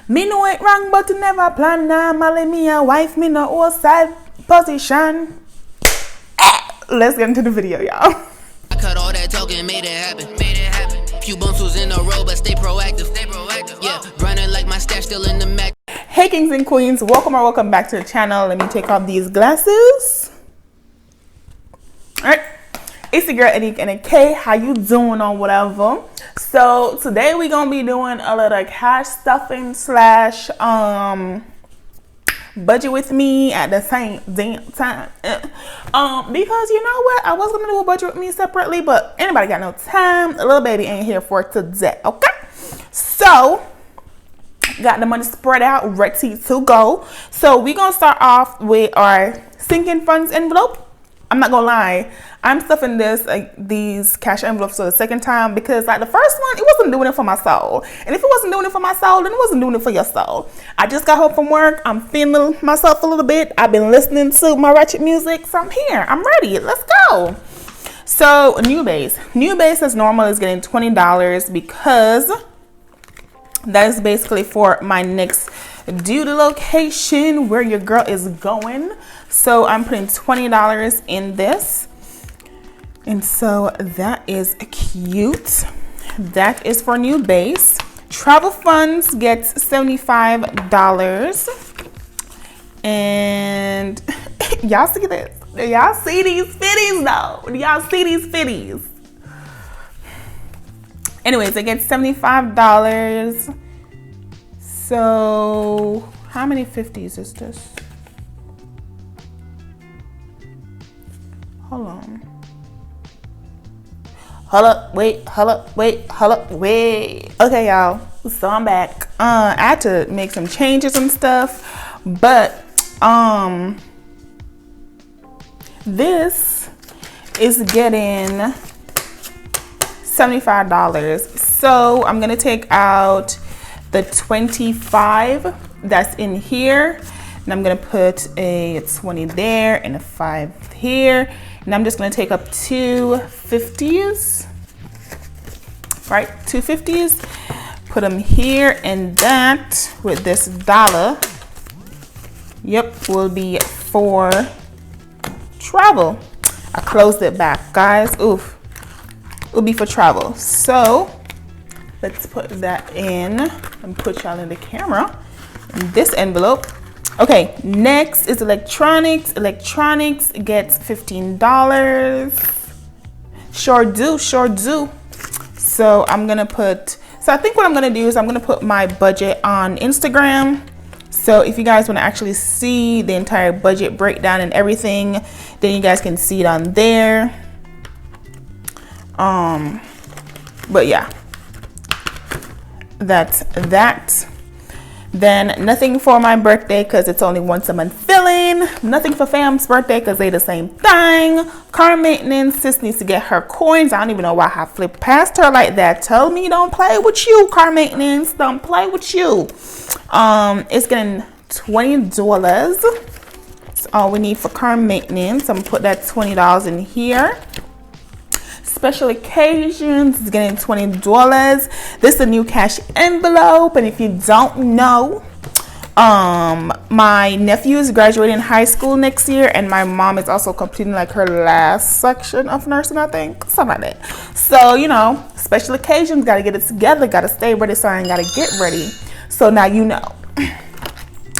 Me know it wrong, but you never plan. Normally me a wife, me no outside position. Let's get into the video, y'all. I cut all that talking, made it happen. Few bumps was in a row, but stay proactive. Yeah, running like my stash still in the Mac. Hey kings and queens, welcome back to the channel. Let me take off these glasses. Alright, it's your girl Anik and a K. How you doing or whatever? So today we're gonna be doing a little cash stuffing slash budget with me at the same damn time. Because you know what, I was gonna do a budget with me separately, but anybody got no time. A little baby ain't here for today. Okay, so got the money spread out, ready to go. So we're gonna start off with our sinking funds envelope. I'm not gonna lie, I'm stuffing these cash envelopes for the second time because like the first one, it wasn't doing it for my soul. And if it wasn't doing it for my soul, then it wasn't doing it for your soul. I just got home from work. I'm feeling myself a little bit. I've been listening to my ratchet music, so I'm here. I'm ready. Let's go. So new base as normal is getting $20 because that is basically for my next duty location where your girl is going. So I'm putting $20 in this. And so that is cute. That is for new base. Travel funds gets $75. And y'all see this? Y'all see these fitties though? Y'all see these fitties? Anyways, it gets $75. So how many 50s is this? Hold on. Hold up, wait. Okay, y'all. So I'm back. I had to make some changes and stuff, but this is getting $75. So I'm gonna take out the 25 that's in here, and I'm gonna put a 20 there and a 5 here, and I'm just gonna take up two 50s, right? Two 50s, put them here, and that with this dollar, yep, will be for travel. I closed it back, guys. Oof, it'll be for travel. So let's put that in and put y'all in the camera in this envelope. Okay, next is electronics. Electronics gets $15. Sure do. So I'm gonna put, so I think what I'm gonna do is I'm gonna put my budget on Instagram. So if you guys wanna actually see the entire budget breakdown and everything, then you guys can see it on there. But yeah, that's that. Then nothing for my birthday because it's only once a month filling. Nothing for fam's birthday because they the same thing. Car maintenance, sis needs to get her coins. I don't even know why I flipped past her like that. Tell me don't play with you, car maintenance. Don't play with you. It's getting $20. That's all we need for car maintenance. I'm gonna put that $20 in here. Special occasions is getting $20. This is a new cash envelope, and if you don't know, my nephew is graduating high school next year, and my mom is also completing like her last section of nursing, I think, something like that. So you know, special occasions, gotta get it together, gotta stay ready, so I ain't gotta get ready. So now you know.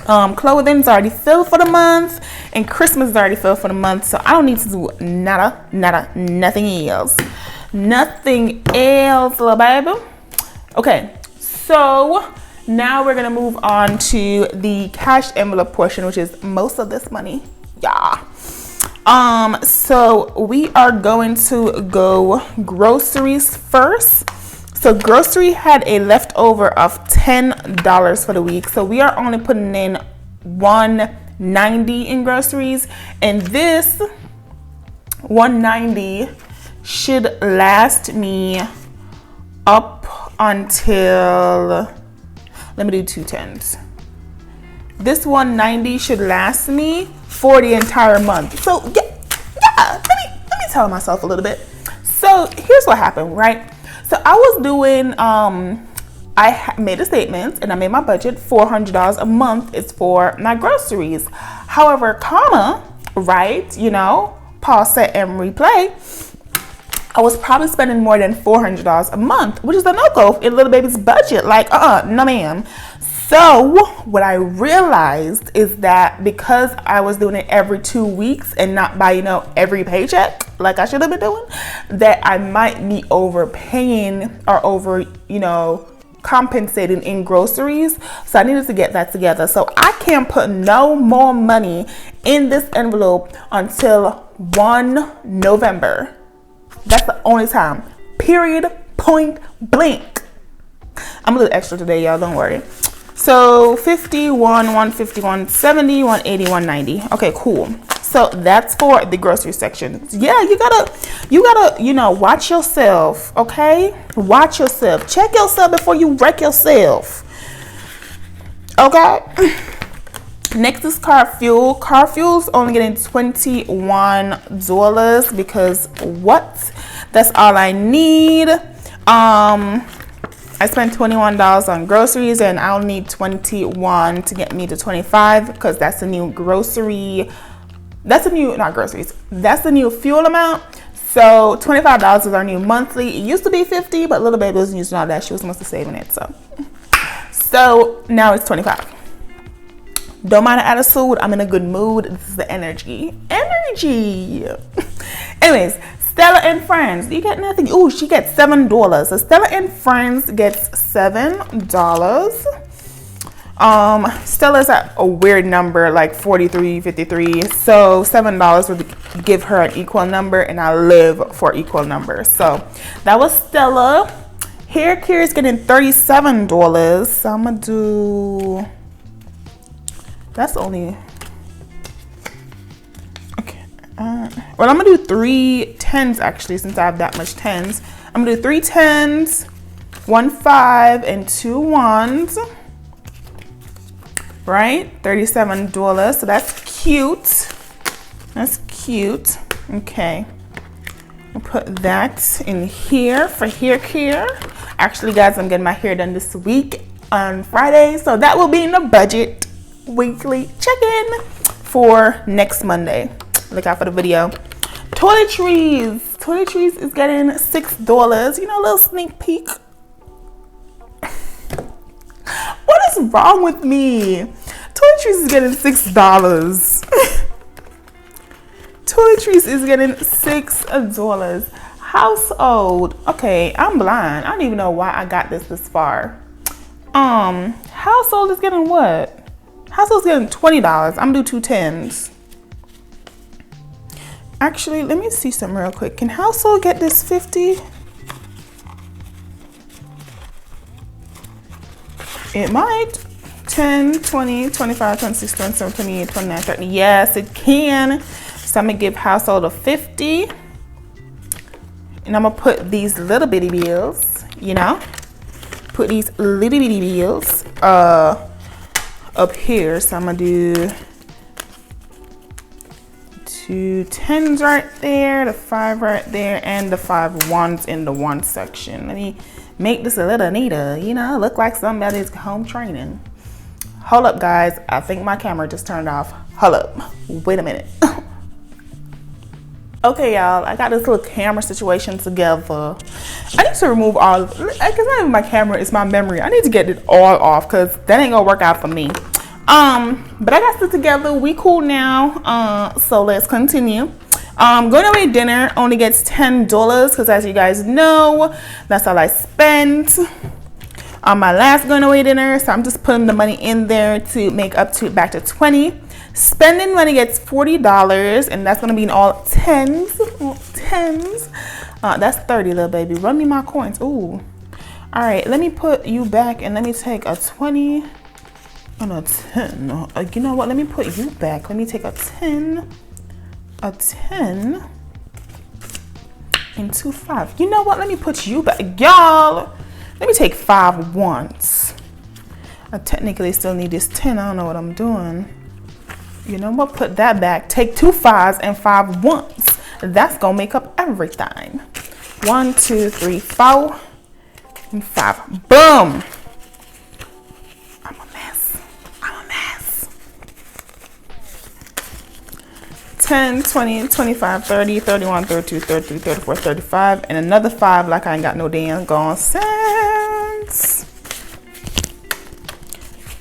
Clothing's already filled for the month, and Christmas is already filled for the month, so I don't need to do nothing else, little baby. Okay, so now we're gonna move on to the cash envelope portion, which is most of this money. Yeah. So we are going to go groceries first. So grocery had a leftover of $10 for the week. So we are only putting in $190 in groceries, and this $190 should last me up until, let me do 2 10s. This $190 should last me for the entire month. So yeah, let me tell myself a little bit. So here's what happened, right? So I was doing made a statement and I made my budget. $400 a month is for my groceries. However, comma, right, you know, pause, set, and replay, I was probably spending more than $400 a month, which is a no-go in little baby's budget. Like, no ma'am. So what I realized is that because I was doing it every 2 weeks and not by, you know, every paycheck like I should have been doing, that I might be overpaying or over, you know, compensating in groceries. So I needed to get that together. So I can't put no more money in this envelope until 1 November. That's the only time. Period. Point blank. I'm a little extra today, y'all. Don't worry. So 51, 151, 70, 180, 190. Okay, cool. So that's for the grocery section. Yeah, you gotta, you know, watch yourself. Okay, watch yourself. Check yourself before you wreck yourself. Okay. Next is car fuel. Car fuel's only getting $21 because what? That's all I need. I spent $21 on groceries and I'll need 21 to get me to 25 because that's the new grocery. That's the new, not groceries. That's the new fuel amount. So $25 is our new monthly. It used to be 50, but little baby wasn't using all that. She was mostly saving it. So now it's 25. Don't mind an attitude. I'm in a good mood. This is the energy. Anyways, Stella and Friends. You get nothing. Ooh, she gets $7. So Stella and Friends gets $7. Stella's at a weird number, like 43, 53. So $7 would give her an equal number, and I live for equal numbers. So that was Stella. Hair care is getting $37. So I'm gonna do. That's only. Well, I'm gonna do 3 10s actually, since I have that much 10s. I'm gonna do 3 10s, 1 5, and 2 1s. Right? $37. So that's cute. That's cute. Okay. I'll put that in here for hair care. Actually, guys, I'm getting my hair done this week on Friday. So that will be in the budget weekly check-in for next Monday. Look out for the video. Toiletries. Toiletries is getting $6. You know, a little sneak peek. What is wrong with me? Toiletries is getting $6. Toiletries is getting $6. Household. Okay, I'm blind. I don't even know why I got this far. Household is getting what? Household's getting $20. I'm gonna do 2 10s. Actually, let me see something real quick. Can household get this 50? It might. 10, 20, 25, 26, 27, 28, 29, 30. Yes, it can. So I'm gonna give household a 50. And I'm gonna put these little bitty bills, you know? Put these little bitty bills up here. So I'm gonna do 2 10s right there, the 5 right there, and the 5 1s in the 1 section. Let me make this a little neater, you know, look like somebody's home training. Hold up, guys. I think my camera just turned off. Hold up. Wait a minute. Okay, y'all, I got this little camera situation together. I need to remove all of it. It's not even my camera, it's my memory. I need to get it all off because that ain't gonna work out for me. But I got it together. We cool now. So let's continue. Going away dinner only gets $10 because, as you guys know, that's all I spent on my last going away dinner. So I'm just putting the money in there to make up to back to 20. Spending money gets $40, and that's gonna be in all 10s. That's 30, little baby. Run me my coins. Ooh. All right, let me put you back, and let me take a 20 and a 10. You know what? Let me put you back. Let me take a 10, and 2 5. You know what? Let me put you back, y'all. Let me take 5 once. I technically still need this 10. I don't know what I'm doing. You know what? Put that back. Take 2 5s and 5 once. That's gonna make up everything. 1 2 3 4 and 5. Boom. 10, 20, 25, 30, 31, 32, 33, 34, 35, and another 5 like I ain't got no damn gone cents.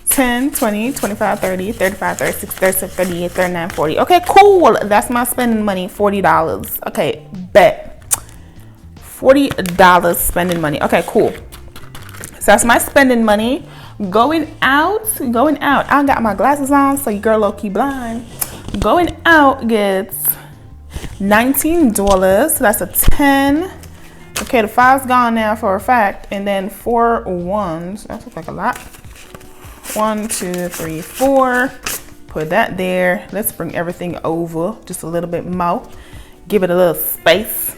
10, 20, 25, 30, 35, 36, 37, 38, 39, 40. Okay, cool. That's my spending money, $40. Okay, bet. $40 spending money. Okay, cool. So that's my spending money. Going out. I got my glasses on, so your girl low-key blind. Going out gets $19. So that's a 10. Okay, the 5's gone now for a fact. And then 4 ones. That looks like a lot. 1, 2, 3, 4. Put that there. Let's bring everything over just a little bit more. Give it a little space.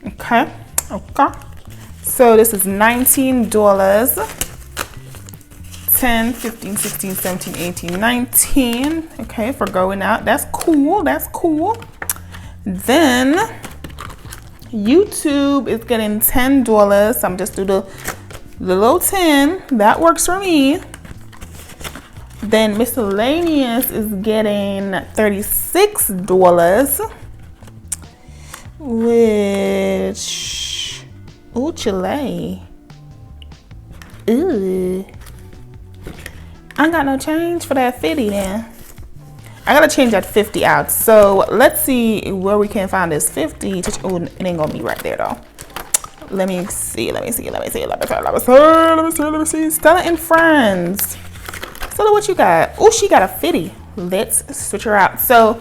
Okay. So this is $19. 10, 15, 16, 17, 18, 19. Okay, for going out. That's cool. Then YouTube is getting $10. I'm just do the little 10. That works for me. Then miscellaneous is getting $36. Which, ooh, Chile. Ooh. I got no change for that 50 then. I gotta change that 50 out. So let's see where we can find this 50. Oh, it ain't gonna be right there though. Let me see. Stella and Friends. Stella, what you got? Oh, she got a 50. Let's switch her out. So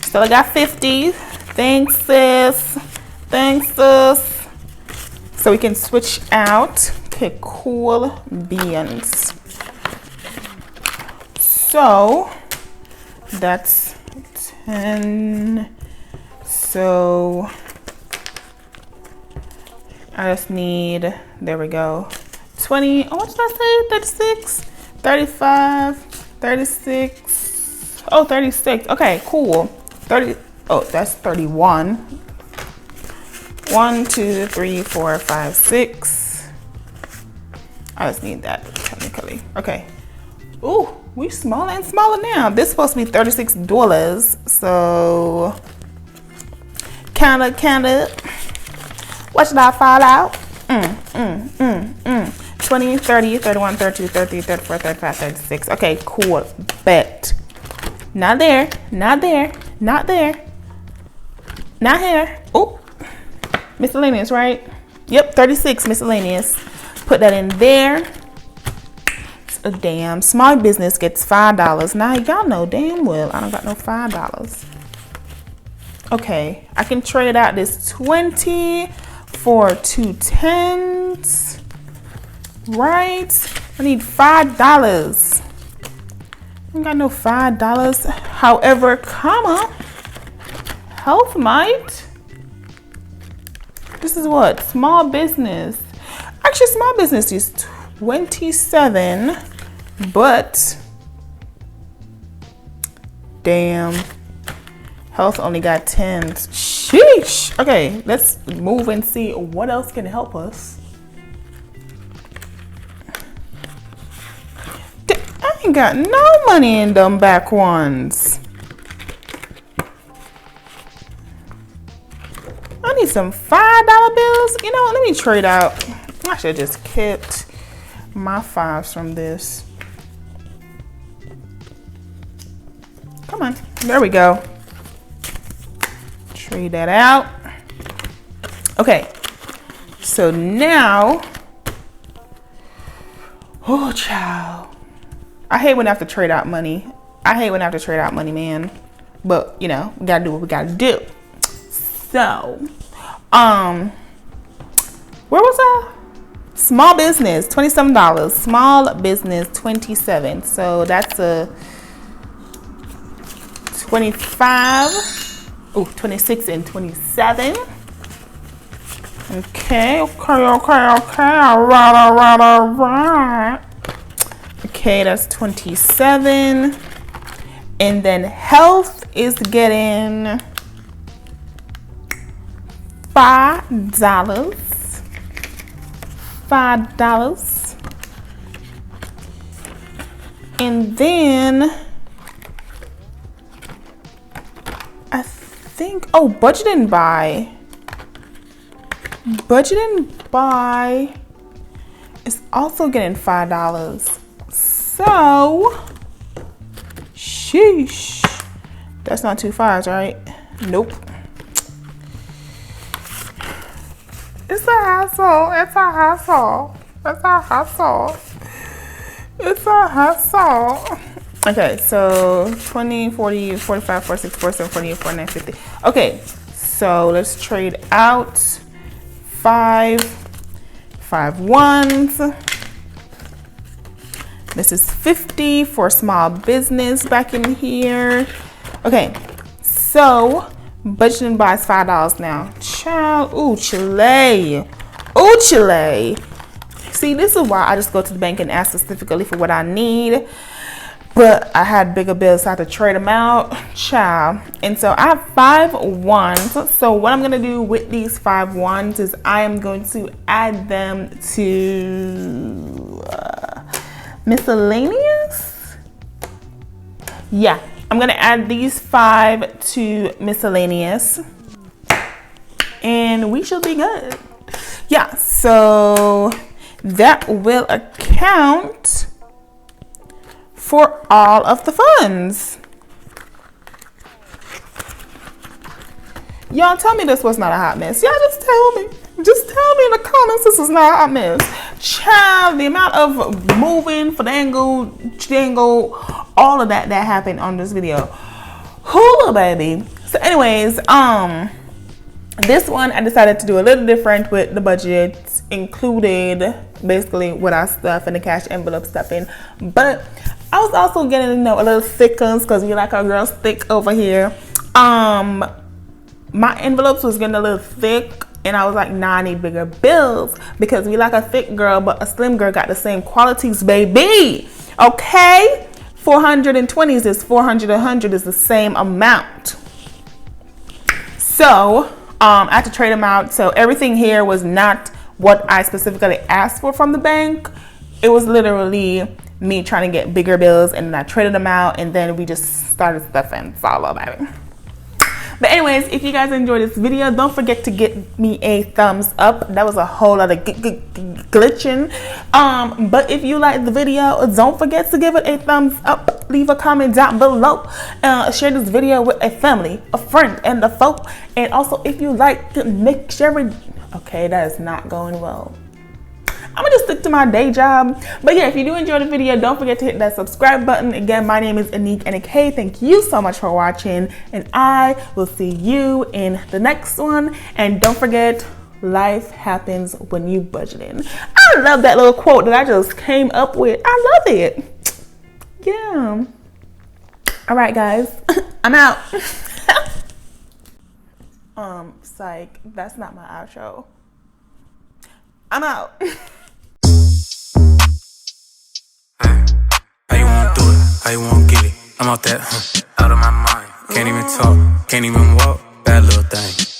Stella got 50. Thanks, sis. So we can switch out. Okay, cool beans. So that's 10. So I just need, there we go, 20. Oh, what did I say? 36, 35, 36. Oh, 36. Okay, cool. 30. Oh, that's 31. 1, 2, 3, 4, 5, 6. I just need that technically. Okay. Ooh, we smaller and smaller now. This is supposed to be $36. So kinda. What should I fall out? 20, 30, 31, 32, 33, 34, 35, 36. Okay, cool. Bet. Not there. Not here. Oh, miscellaneous, right? Yep, 36 miscellaneous. Put that in there. A damn small business gets $5. Now y'all know damn well I don't got no $5. Okay, I can trade out this 20 for 2 10s, right? I need $5. I don't got no $5. However, comma, Health Mite. This is what? Small business. Actually, small business is 27, but damn, Health only got 10s. Sheesh. Okay, let's move and see what else can help us. I ain't got no money in them back ones. I need some $5 bills. You know what? Let me trade out. I should have just kept my 5s from this. Come on. There we go. Trade that out. Okay. So now, oh, child. I hate when I have to trade out money. Man. But, you know, we gotta do what we gotta do. So, where was I? Small business, $27. Small business, 27. So that's a 25. Oh, 26 and 27. Okay. All right. Okay, that's 27. And then Health is getting $5. And then think, oh, budget and buy. Budget and buy is also getting $5. So, sheesh. That's not 2 5s, right? Nope. It's a hassle. It's a hassle. It's a hassle. It's a hassle. Okay, so 20, 40, 45, 46, 47, 48, 49, 50. Okay, so let's trade out 5 ones. This is 50 for small business back in here. Okay, so budgeting buys $5 now. Child, ooh, Chile. Ooh, Chile. See, this is why I just go to the bank and ask specifically for what I need. But I had bigger bills, so I had to trade them out. Child. And so I have 5 ones. So what I'm going to do with these 5 ones is I am going to add them to miscellaneous. Yeah, I'm going to add these 5 to miscellaneous. And we shall be good. Yeah, so that will account for all of the funds. Y'all tell me this was not a hot mess. Y'all just tell me. Just tell me in the comments this was not a hot mess. Child, the amount of moving, dangle, all of that happened on this video. Hula baby. So anyways, this one I decided to do a little different with the budget, included basically what I stuff and the cash envelope stuff in. But I was also getting, you know, a little thicker because we like our girls thick over here. My envelopes was getting a little thick, and I was like, nah, I need bigger bills because we like a thick girl, but a slim girl got the same qualities, baby. Okay, 420s is 400, 100 is the same amount. So I had to trade them out. So everything here was not what I specifically asked for from the bank. It was literally me trying to get bigger bills, and then I traded them out, and then we just started stuffing. Follow, baby. But anyways, if you guys enjoyed this video, don't forget to give me a thumbs up. That was a whole lot of glitching. But if you like the video, don't forget to give it a thumbs up. Leave a comment down below. Share this video with a family, a friend, and a foe. And also, if you like to make sure it... Okay, that is not going well. I'm gonna just stick to my day job. But yeah, if you do enjoy the video, don't forget to hit that subscribe button. Again, my name is Anique N-A-K. Thank you so much for watching, and I will see you in the next one. And don't forget, life happens when you budgeting. I love that little quote that I just came up with. I love it. Yeah. All right, guys, I'm out. Psych, that's not my outro. I'm out. How you wanna do it? How you wanna get it? I'm out that, out of my mind. Can't even talk, can't even walk. Bad little thing.